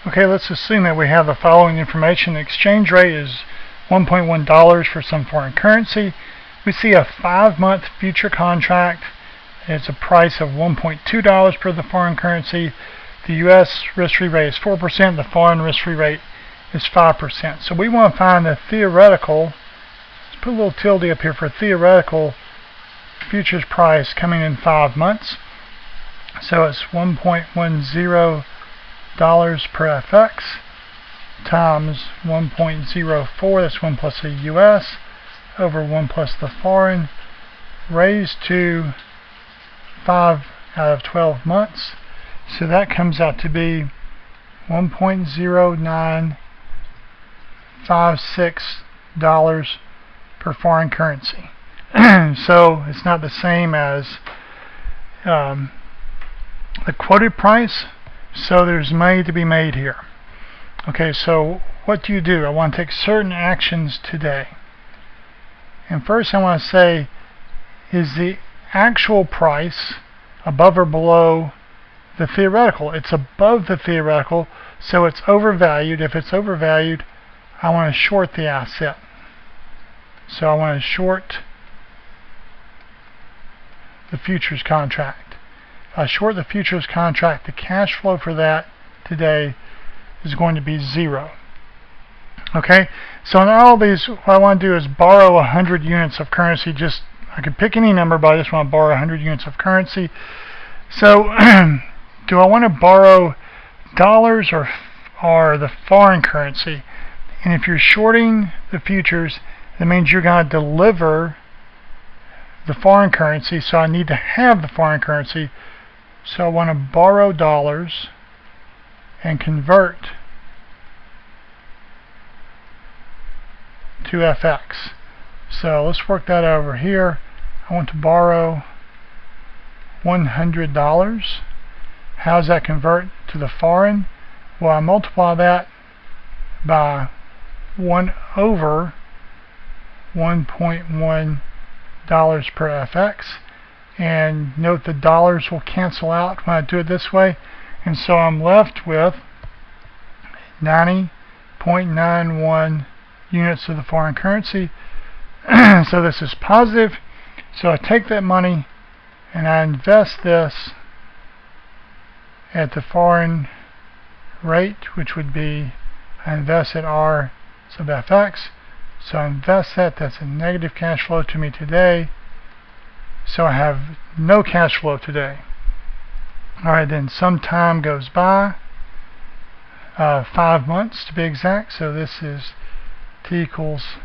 Okay, let's assume that we have the following information. The exchange rate is $1.1 for some foreign currency. We see a 5-month future contract. It's a price of $1.2 per the foreign currency. The U.S. risk-free rate is 4%. The foreign risk-free rate is 5%. So we want to find the theoretical, let's put a little tilde up here for theoretical futures price coming in 5 months. So it's $1.10 per FX times 1.04, that's 1 plus the US, over 1 plus the foreign, raised to 5 out of 12 months. So that comes out to be $1.0956 per foreign currency. So it's not the same as the quoted price, so there's money to be made here. Okay, so what do? I want to take certain actions today. And first I want to say, is the actual price above or below the theoretical? It's above the theoretical, so it's overvalued. If it's overvalued, I want to short the asset. So I want to short the futures contract. If I short the futures contract, the cash flow for that today is going to be 0. Okay, so in all these, what I want to do is borrow 100 units of currency. I could pick any number, but I just want to borrow 100 units of currency. So do I want to borrow dollars or the foreign currency? And if you're shorting the futures, that means you're going to deliver the foreign currency, so I need to have the foreign currency. So I want to borrow dollars and convert to FX. So let's work that over here. I want to borrow $100. How does that convert to the foreign? Well, I multiply that by 1 over $1.1 per FX. And note the dollars will cancel out when I do it this way. And so I'm left with 90.91 units of the foreign currency. So this is positive. So I take that money and I invest this at the foreign rate, which would be, I invest at R sub FX. So I invest that. That's a negative cash flow to me today. So I have no cash flow today. Alright, then some time goes by, 5 months to be exact. So this is T equals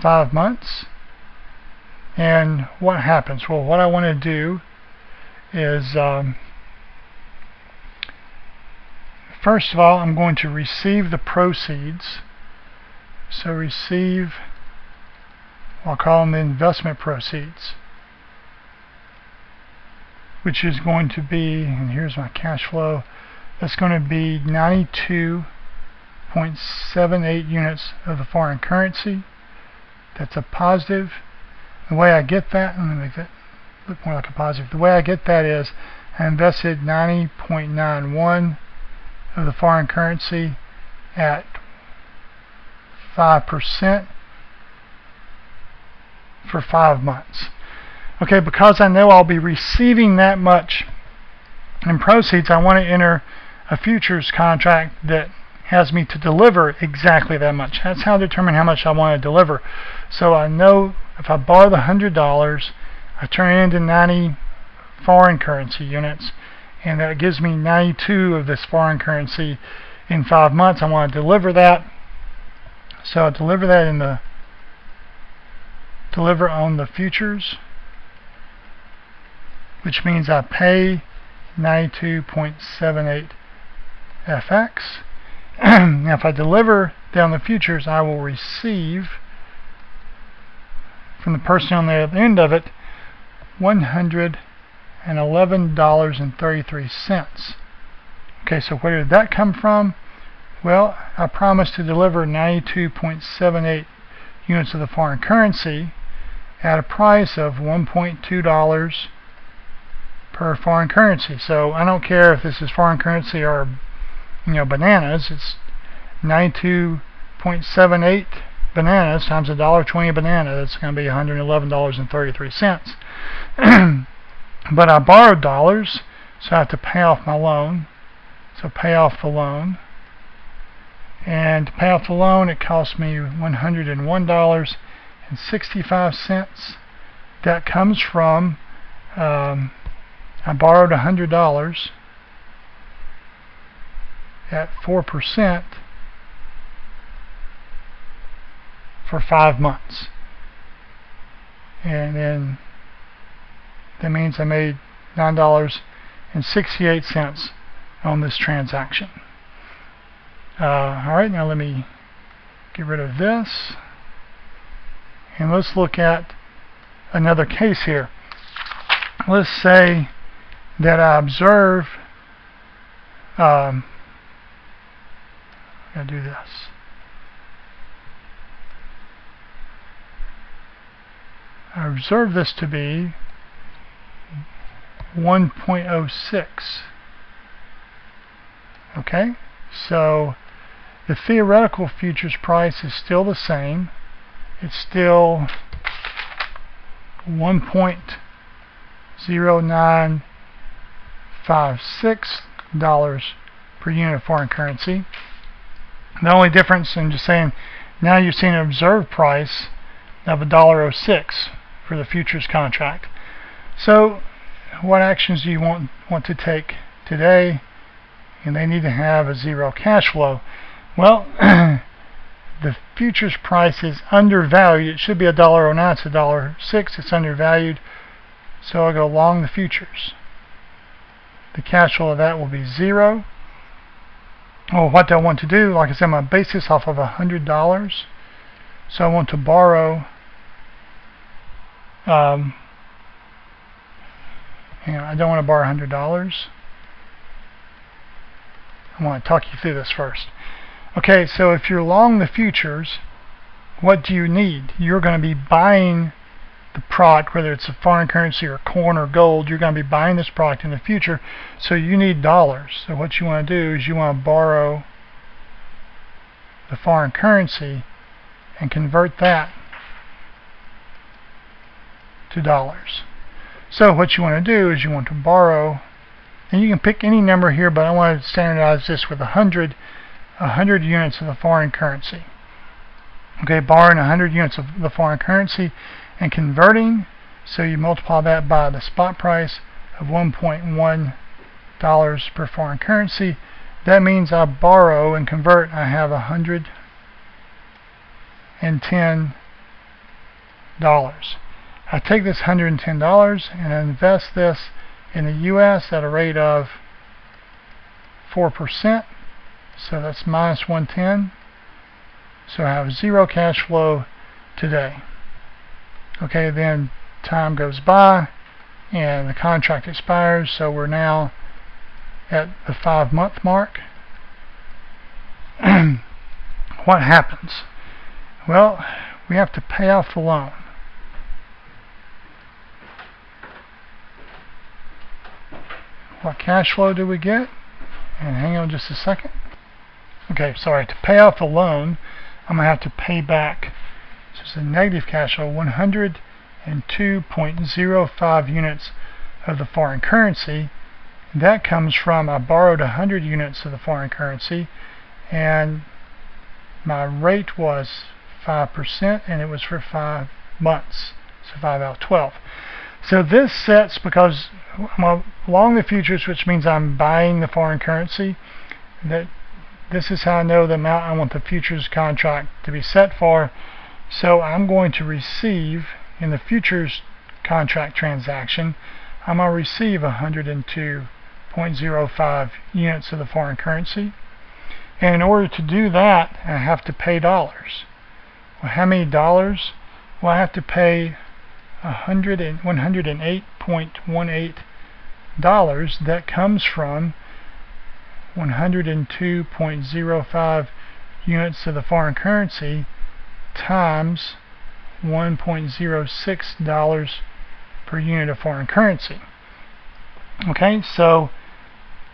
5 months. And what happens? Well, what I want to do is, first of all, I'm going to receive the proceeds. So receive, I'll call them the investment proceeds, which is going to be, and here's my cash flow, that's going to be 92.78 units of the foreign currency. That's a positive. The way I get that, let me make that look more like a positive. The way I get that is I invested 90.91 of the foreign currency at 5% for 5 months. Okay, because I know I'll be receiving that much in proceeds, I want to enter a futures contract that has me to deliver exactly that much. That's how I determine how much I want to deliver. So I know if I borrow the $100, I turn it into 90 foreign currency units, and that gives me 92 of this foreign currency in 5 months. I want to deliver that. So I deliver that in the deliver on the futures, which means I pay 92.78 FX. Now if I deliver down the futures, I will receive from the person on the other end of it $111.33. Okay, so where did that come from? Well, I promised to deliver 92.78 units of the foreign currency at a price of $1.2 per foreign currency. So I don't care if this is foreign currency or bananas, it's 92.78 bananas times $1.20 banana. That's going to be $111.33. But I borrowed dollars, so I have to pay off my loan. So pay off the loan. And to pay off the loan, it cost me $101.65. That comes from, I borrowed $100 at 4% for 5 months. And then that means I made $9.68 on this transaction. Alright, now let me get rid of this. And let's look at another case here. Let's say that I observe, I gotta do this. I observe this to be 1.06. Okay, so the theoretical futures price is still the same. It's still $1.0956 per unit of foreign currency. The only difference, I'm just saying, now you're seeing an observed price of $1.06 for the futures contract. So what actions do you want to take today? And they need to have a zero cash flow. Well, the futures price is undervalued. It should be $1.09. It's $1.06. It's undervalued. So I'll go long the futures. The cash flow of that will be zero. Well, what do I want to do? Like I said, my base is off of $100. So I want to borrow. I don't want to borrow $100. I want to talk you through this first. Okay, so if you're long the futures, what do you need? You're going to be buying the product, whether it's a foreign currency or corn or gold. You're going to be buying this product in the future, so you need dollars. So what you want to do is you want to borrow the foreign currency and convert that to dollars. So what you want to do is you want to borrow, and you can pick any number here, but I want to standardize this with 100 units of the foreign currency. Okay, borrowing 100 units of the foreign currency and converting, so you multiply that by the spot price of $1.1 per foreign currency. That means I borrow and convert, I have $110. I take this $110 and I invest this in the US at a rate of 4%. So that's minus 110. So I have zero cash flow today. Okay, then time goes by and the contract expires, so we're now at the 5-month mark. What happens? Well, we have to pay off the loan. What cash flow do we get? And hang on just a second. Okay, sorry, to pay off the loan, I'm going to have to pay back, so it's a negative cash flow, 102.05 units of the foreign currency. That comes from, I borrowed 100 units of the foreign currency, and my rate was 5%, and it was for 5 months, so 5 out of 12. So this sets, because I'm along the futures, which means I'm buying the foreign currency, that this is how I know the amount I want the futures contract to be set for. So I'm going to receive, in the futures contract transaction, I'm going to receive 102.05 units of the foreign currency. And in order to do that, I have to pay dollars. Well, how many dollars? Well, I have to pay $108.18. That comes from 102.05 units of the foreign currency times $1.06 per unit of foreign currency. Okay, so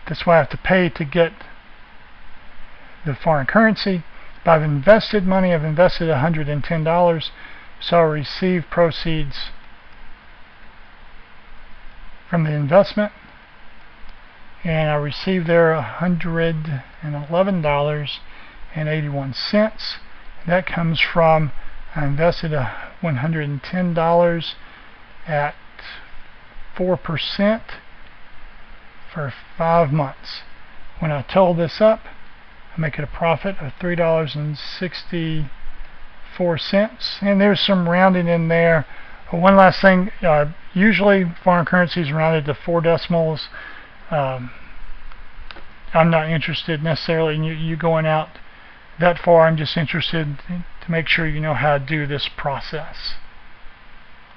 that's what I have to pay to get the foreign currency. But I've invested money. I've invested $110, so I'll receive proceeds from the investment, and I received there $111.81. That comes from, I invested $110 at 4% for 5 months. When I total this up, I make it a profit of $3.64, and there's some rounding in there. One last thing, usually foreign currency is rounded to 4 decimals. I'm not interested necessarily in you going out that far. I'm just interested to make sure you know how to do this process.